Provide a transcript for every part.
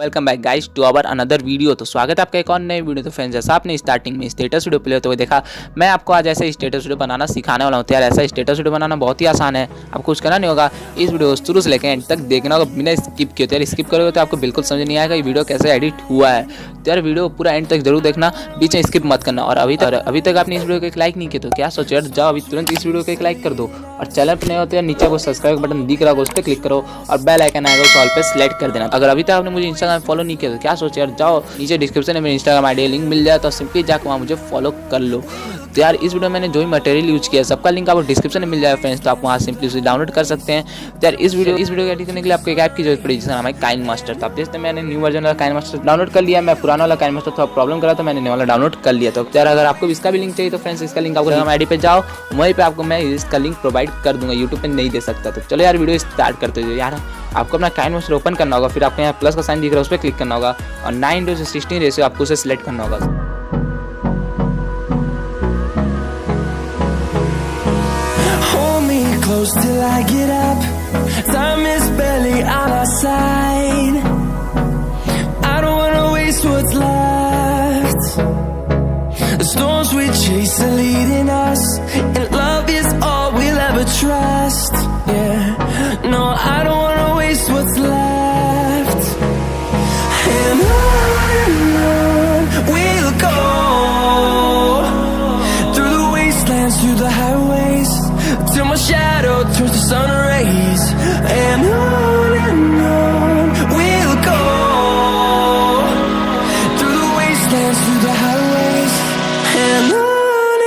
Welcome back guys to our another video. तो स्वागत है आपका एक और नए वीडियो। तो फ्रेंड्स, जैसा आपने स्टार्टिंग में स्टेटस वीडियो प्ले होते हुए देखा, मैं आपको आज ऐसे स्टेटस वीडियो बनाना सिखाने वाला हूँ। तो यार ऐसा स्टेटस वीडियो बनाना बहुत ही आसान है, आपको कुछ करना नहीं होगा। इस वीडियो को शुरू से लेकर एंड तक देखना होगा बिना स्किप किए। तो यार स्किप करोगे तो आपको बिल्कुल समझ नहीं आएगा ये वीडियो कैसे एडिट हुआ है। तो यार वीडियो पूरा एंड तक जरूर देखना, बीच में स्किप मत करना। और अभी तक आपने इस वीडियो को एक लाइक नहीं किया तो क्या सोचो यार, जाओ अभी तुरंत इस वीडियो को एक लाइक कर दो। और चैनल पर नहीं होते यार, नीचे वो सब्सक्राइब बटन दिख रहा होगा, उस पर क्लिक करो और बेल आइकन आएगा उस ऑल पे सेलेक्ट कर देना। अगर अभी तक आपने मुझे इंस्टाग्राम फॉलो नहीं किया तो क्या सोचे यार, जाओ नीचे डिस्क्रिप्शन में मेरे इंस्टाग्राम आईडी लिंक मिल जाए तो सिंपली जाकर वहाँ मुझे फॉलो कर लो। तो यार इस वीडियो में मैंने जो भी मटेरियल यूज किया सबका लिंक आपको डिस्क्रिप्शन में मिल जाएगा फ्रेंड्स, तो आप वहाँ सिंपली उसे डाउनलोड कर सकते हैं। तो यार इस वीडियो को एडिट करने के लिए आपको एक ऐप की जरूरत पड़ी जिसका नाम है काइनमास्टर। तो आप देखते हैं मैंने न्यू वर्जन वाला काइनमास्टर डाउनलोड कर लिया। मैं पुराना वाला काइनमास्टर थोड़ा प्रॉब्लम करा तो मैंने नया वाला डाउनलोड कर लिया। तो यार अगर आपको इसका भी लिंक चाहिए तो फ्रेंड्स इसका लिंक आपको आईडी पे जाओ, वहीं पे आपको मैं इसका लिंक प्रोवाइड कर दूंगा, यूट्यूब पे नहीं दे सकता। तो चलो यार वीडियो स्टार्ट करते हो। यार आपको अपना काइनमास्टर ओपन करना होगा, फिर आपको यहाँ प्लस का साइन दिख रहा है उस पर क्लिक करना होगा और 9:16 रेशियो आपको उसे सिलेक्ट करना होगा। Close till I get up, time is barely on our side. I don't wanna waste what's left. The storms we chase are leading us, and love is all we'll ever trust. Yeah, no, I don't wanna waste what's left. And on we'll go, through the wastelands, through the highways, till my shadow turns to sun rays. And on we'll go, through the wastelands, through the highways. And on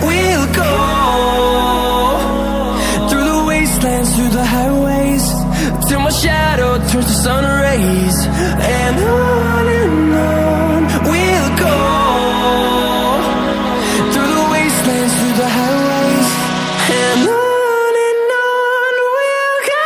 we'll go. Through the highways, till my shadow turns to sun rays. And on we'll go, through the wastelands, through the highways. And on we'll go.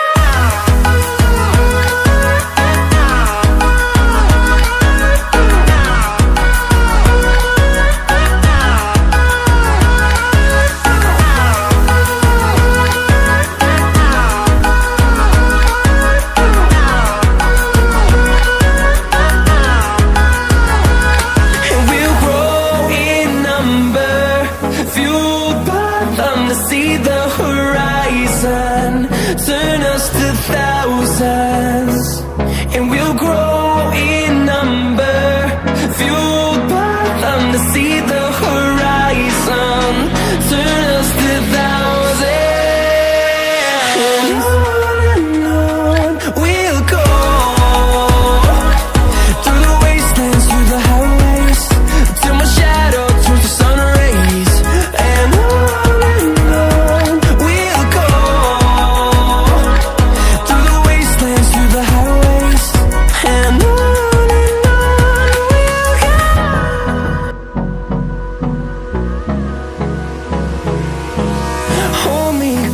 See the horizon, turn us to thousands, and we'll grow in number, fueled by them to see the horizon, turn us to thousands. And on we'll go, through the wastelands, through the highways, till my shadow turns to sun rays. And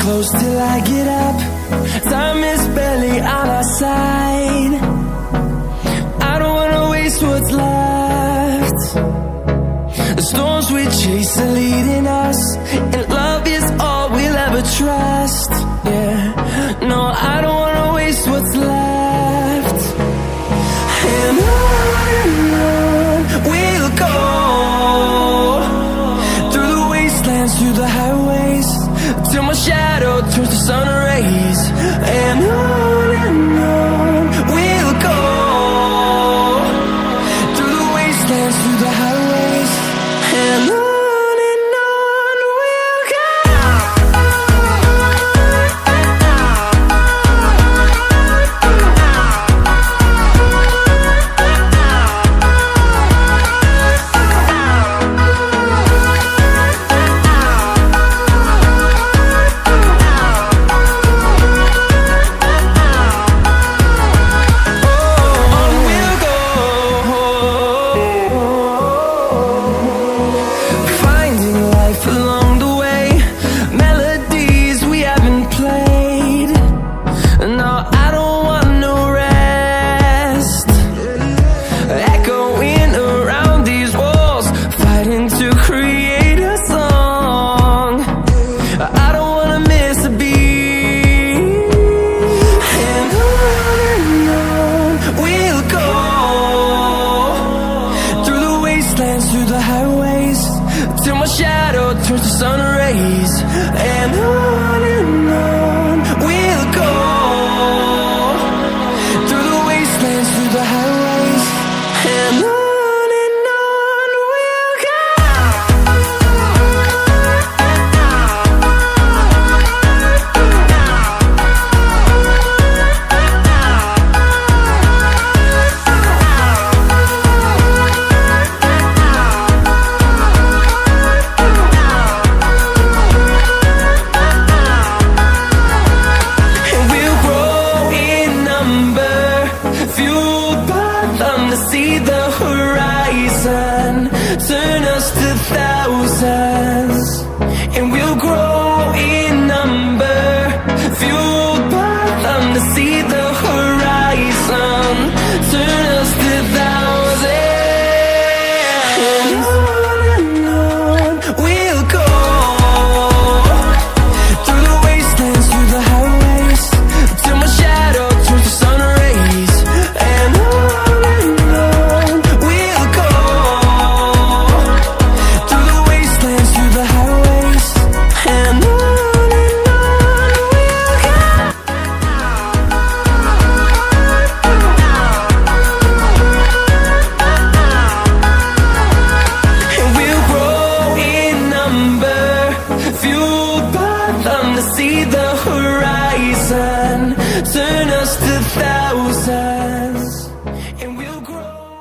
close till I get up, time is barely on our side. I don't wanna waste what's left. The storms we chase are leading us, and love is all we'll ever trust. Yeah, no, I don't wanna waste what's left. And on we'll go, through the wastelands, through the highways, till my shadow turns to sun rays. And on we'll go, through the wastelands, through the highways. And on we'll sun rays, and on we'll go, through the wastelands, through the highways, and on we'll go. See the horizon, turn us to thousands, and we'll grow in number, fueled by them. To see the horizon, turn us to thousands, and on we'll go, through the wastelands, through the highways, till my shadow turns to sun rays, and on see the horizon, turn us